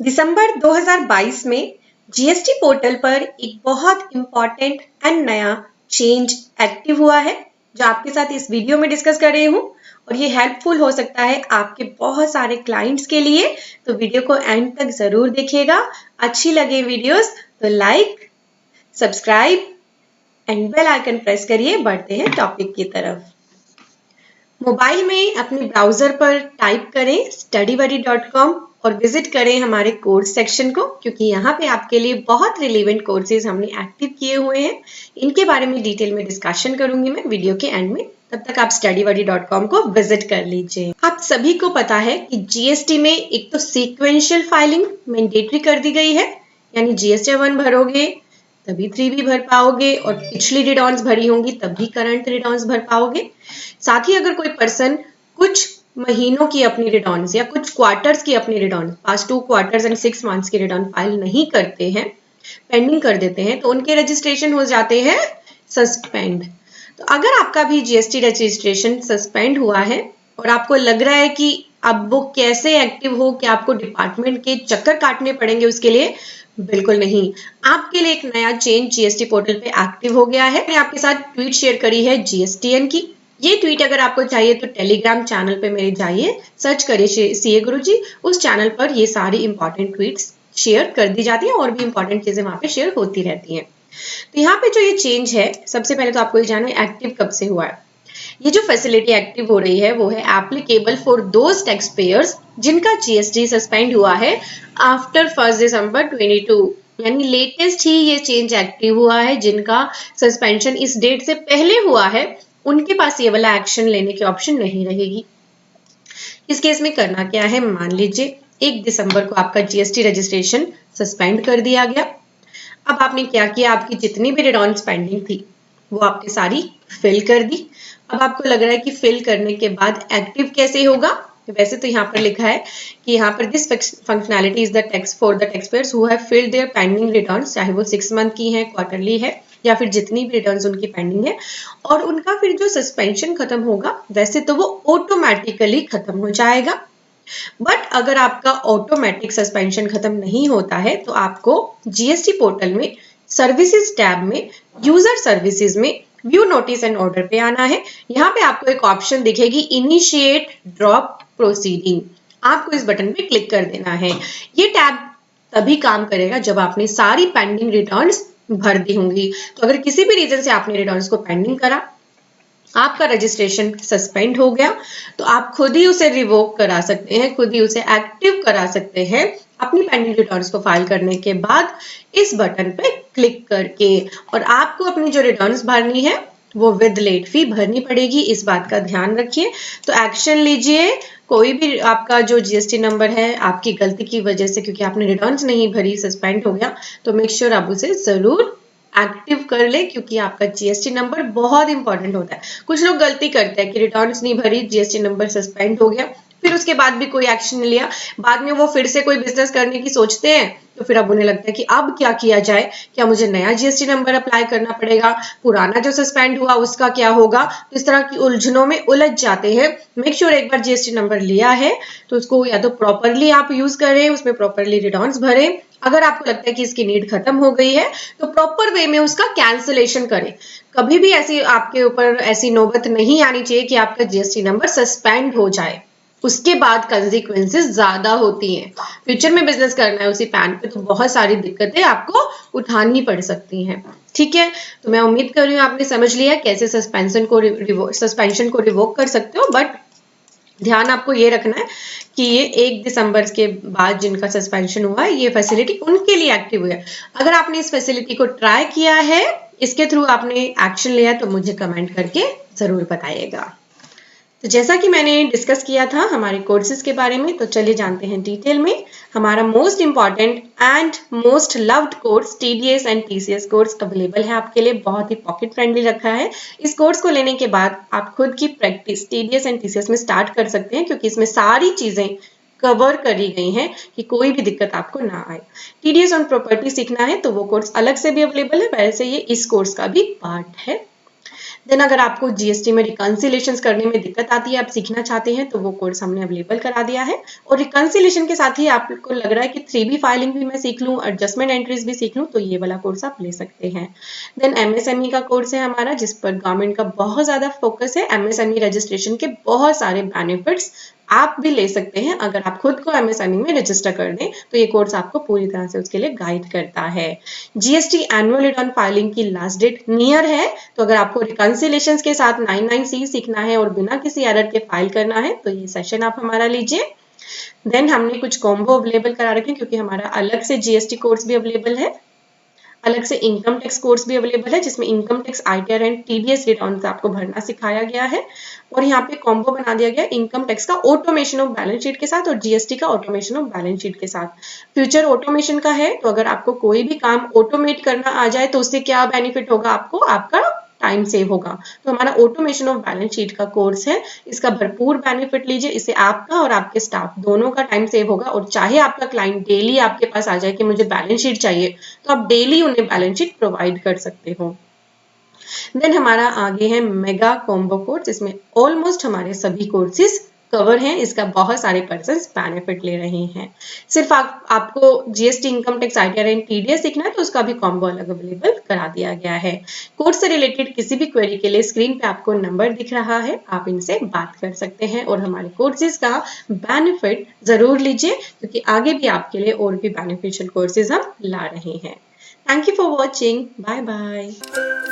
दिसंबर 2022 में GST portal पर एक बहुत इंपॉर्टेंट एंड नया चेंज एक्टिव हुआ है जो आपके साथ इस वीडियो में डिस्कस कर रही हूँ और ये हेल्पफुल हो सकता है आपके बहुत सारे क्लाइंट्स के लिए। तो वीडियो को एंड तक जरूर देखिएगा। अच्छी लगे वीडियोस तो like, subscribe and bell icon press करिए। बढ़ते हैं टॉपिक की तरफ। मोबाइल में अपने ब्राउजर पर टाइप करें studybuddy.com और विजिट करें हमारे कोर्स सेक्शन को, क्योंकि यहाँ पे आपके लिए बहुत रिलेवेंट कोर्सेज हमने एक्टिव किए हुए हैं। इनके बारे में डिटेल में डिस्कशन करूंगी मैं वीडियो के एंड में। तब तक आप studybuddy.com को विजिट कर लीजिए। आप सभी को पता है कि जीएसटी में एक तो सीक्वेंशियल फाइलिंग मैंडेटरी कर दी गई है, यानी जीएसटी 1 भरोगे तभी 3 भी भर पाओगे और पिछली रिटर्न्स भरी होंगी तभी करंट रिटर्न्स भर पाओगे। साथ ही अगर कोई पर्सन कुछ महीनों की अपनी रिटर्न्स या कुछ क्वार्टर्स की अपनी return, past 2 quarters and 6 months की रिटर्न फाइल नहीं करते हैं, पेंडिंग कर देते हैं, तो उनके रजिस्ट्रेशन हो जाते हैं सस्पेंड। तो अगर आपका भी जीएसटी रजिस्ट्रेशन सस्पेंड हुआ है और आपको लग रहा है कि अब वो कैसे एक्टिव हो, कि आपको डिपार्टमेंट के चक्कर काटने पड़ेंगे उसके लिए, बिल्कुल नहीं। आपके लिए एक नया चेंज जीएसटी पोर्टल पे एक्टिव हो गया है। मैंने आपके साथ ट्वीट शेयर करी है जीएसटीएन की। ये ट्वीट अगर आपको चाहिए तो टेलीग्राम चैनल पे मेरे जाइए, सर्च करिए सीए गुरुजी। उस चैनल पर ये सारी इंपॉर्टेंट ट्वीट्स शेयर कर दी जाती है और भी इंपॉर्टेंट चीजें वहां पे शेयर होती रहती हैं। तो यहाँ पे जो ये चेंज है, सबसे पहले तो आपको ये जानना है एक्टिव कब से हुआ है। ये जो फैसिलिटी एक्टिव हो रही है वो है applicable for those tax payers जिनका जीएसटी सस्पेंड हुआ है आफ्टर 1 दिसंबर 2022, यानी लेटेस्ट ही ये चेंज एक्टिव हुआ है। जिनका सस्पेंशन इस डेट से पहले हुआ है उनके पास ये वाला एक्शन लेने की ऑप्शन नहीं रहेगी। इस केस में करना क्या है, मान लीजिए 1 दिसंबर को आपका जीएसटी रजिस्ट्रेशन सस्पेंड कर दिया गया। अब आपने क्या किया, आपकी जितनी भी रिटर्न्स पेंडिंग थी वो आपने सारी फिल कर दी। अब आपको लग रहा है कि फिल करने के बाद एक्टिव कैसे होगा। वैसे तो यहाँ पर लिखा है कि यहाँ पर this functionality is the tax for the tax payers who have filed their pending returns, चाहे वो 6 मंथ की है, क्वार्टरली है या फिर जितनी भी रिटर्न्स उनकी पेंडिंग है। और उनका फिर जो सस्पेंशन खत्म होगा वैसे तो वो ऑटोमेटिकली खत्म हो जाएगा। बट अगर आपका ऑटोमेटिक सस्पेंशन खत्म नहीं होता है तो आपको जीएसटी पोर्टल में सर्विसेज टैब में यूजर सर्विसेज में व्यू नोटिस एंड ऑर्डर पे आना है। यहाँ पे आपको एक ऑप्शन दिखेगी इनिशिएट ड्रॉप प्रोसीडिंग, आपको इस बटन पे क्लिक कर देना है। ये टैब तभी काम करेगा जब आपने सारी पेंडिंग रिटर्न्स भर दी होंगी। तो अगर किसी भी रीजन से आपने रिटर्न्स को पेंडिंग करा, आपका रजिस्ट्रेशन सस्पेंड हो गया, तो आप खुद ही उसे रिवोक करा सकते हैं, खुद ही उसे एक्टिव करा सकते हैं अपनी पेंडिंग रिटर्न्स को फाइल करने के बाद इस बटन पे क्लिक करके। और आपको अपनी जो रिटर्न्स भरनी है वो विद लेट फी भरनी पड़ेगी, इस बात का ध्यान रखिए। तो एक्शन लीजिए। कोई भी आपका जो जीएसटी नंबर है आपकी गलती की वजह से, क्योंकि आपने रिटर्न्स नहीं भरी, सस्पेंड हो गया, तो मेक श्योर आप उसे जरूर एक्टिव कर ले, क्योंकि आपका जीएसटी नंबर बहुत इंपॉर्टेंट होता है। कुछ लोग गलती करते हैं कि रिटर्न्स नहीं भरी, जीएसटी नंबर सस्पेंड हो गया, फिर उसके बाद भी कोई एक्शन नहीं लिया, बाद में वो फिर से कोई बिजनेस करने की सोचते हैं, तो फिर अब उन्हें लगता है कि अब क्या किया जाए, क्या मुझे नया जीएसटी नंबर अप्लाई करना पड़ेगा, पुराना जो सस्पेंड हुआ उसका क्या होगा। तो इस तरह की उलझनों में उलझ जाते हैं। मेक श्योर एक बार जीएसटी नंबर लिया है तो उसको या तो प्रॉपरली आप यूज करें, उसमें प्रॉपरली रिटर्न्स भरें। अगर आपको लगता है कि इसकी नीड खत्म हो गई है तो प्रॉपर वे में उसका कैंसिलेशन करें। कभी भी ऐसी आपके ऊपर ऐसी नौबत नहीं आनी चाहिए कि आपका जीएसटी नंबर सस्पेंड हो जाए, उसके बाद कंसिक्वेंसेस ज्यादा होती हैं। फ्यूचर में बिजनेस करना है उसी पैन पे तो बहुत सारी दिक्कतें आपको उठानी पड़ सकती हैं। ठीक है, तो मैं उम्मीद कर रही हूँ आपने समझ लिया कैसे सस्पेंशन को रिवोक कर सकते हो। बट ध्यान आपको ये रखना है कि ये 1 दिसंबर के बाद जिनका सस्पेंशन हुआ है ये फैसिलिटी उनके लिए एक्टिव हुई है। अगर आपने इस फैसिलिटी को ट्राई किया है, इसके थ्रू आपने एक्शन लिया, तो मुझे कमेंट करके जरूर बताइएगा। तो जैसा कि मैंने डिस्कस किया था हमारे कोर्सेज के बारे में, तो चलिए जानते हैं डिटेल में। हमारा most important and most loved course TDS and TCS course available है आपके लिए, बहुत ही पॉकेट फ्रेंडली रखा है। इस कोर्स को लेने के बाद आप खुद की प्रैक्टिस टीडीएस एंड टीसीएस में स्टार्ट कर सकते हैं, क्योंकि इसमें सारी चीजें कवर करी गई हैं कि कोई भी दिक्कत आपको ना आए। टीडीएस ऑन प्रॉपर्टी सीखना है तो वो कोर्स अलग से भी अवेलेबल है, वैसे ये इस कोर्स का भी पार्ट है। देन अगर आपको जीएसटी में रिकंसिलेशन करने में दिक्कत आती है, आप सीखना चाहते हैं, तो वो कोर्स हमने अवेलेबल करा दिया है। और रिकंसिलेशन के साथ ही आपको लग रहा है कि 3B फाइलिंग भी मैं सीख लूँ, एडजस्टमेंट एंट्रीज भी सीख लूँ, तो ये वाला कोर्स आप ले सकते हैं। देन एमएसएमई का कोर्स है हमारा, जिस पर गवर्नमेंट का बहुत ज्यादा फोकस है। एमएसएमई रजिस्ट्रेशन के बहुत सारे बेनिफिट्स आप भी ले सकते हैं अगर आप खुद को एमएसएमई में रजिस्टर कर दें, तो ये कोर्स आपको पूरी तरह से उसके लिए गाइड करता है। जीएसटी एनुअल रिटर्न फाइलिंग की लास्ट डेट नियर है, तो अगर आपको रिकंसिलेशन के साथ 99C सीखना है और बिना किसी एरर के फाइल करना है, तो ये सेशन आप हमारा लीजिए। देन हमने कुछ कॉम्बो अवेलेबल करा रखे हैं, क्योंकि हमारा अलग से जीएसटी कोर्स भी अवेलेबल है, अलग से इनकम टैक्स कोर्स भी अवेलेबल है, जिसमें income tax ITR and TDS return आपको भरना सिखाया गया है। और यहाँ पे कॉम्बो बना दिया गया इनकम टैक्स का ऑटोमेशन ऑफ बैलेंस शीट के साथ और जीएसटी का ऑटोमेशन ऑफ बैलेंस शीट के साथ। फ्यूचर ऑटोमेशन का है, तो अगर आपको कोई भी काम ऑटोमेट करना आ जाए, तो उससे क्या बेनिफिट होगा आपको, आपका टाइम सेव होगा। तो हमारा ऑटोमेशन ऑफ बैलेंस शीट का कोर्स है, इसका भरपूर बेनिफिट लीजिए। इससे आपका और आपके स्टाफ दोनों का टाइम सेव होगा। और चाहे आपका क्लाइंट डेली आपके पास आ जाए कि मुझे बैलेंस शीट चाहिए, तो आप डेली उन्हें बैलेंस शीट प्रोवाइड कर सकते हो। देन हमारा आगे है मेगा कॉम्बो कोर्स, इसमें ऑलमोस्ट हमारे सभी कोर्सेज कवर हैं। इसका बहुत सारे पर्सन बेनिफिट ले रहे हैं। सिर्फ आपको GST, income tax, ITR and TDS सीखना है, तो उसका भी कॉम्बो अलग अवेलेबल करा दिया गया है। कोर्स से रिलेटेड किसी भी क्वेरी के लिए स्क्रीन पे आपको नंबर दिख रहा है, आप इनसे बात कर सकते हैं और हमारे कोर्सेज का बेनिफिट जरूर लीजिए, क्योंकि आगे भी आपके लिए और भी बेनिफिशियल कोर्सेज हम ला रहे हैं। Thank you for watching. Bye bye.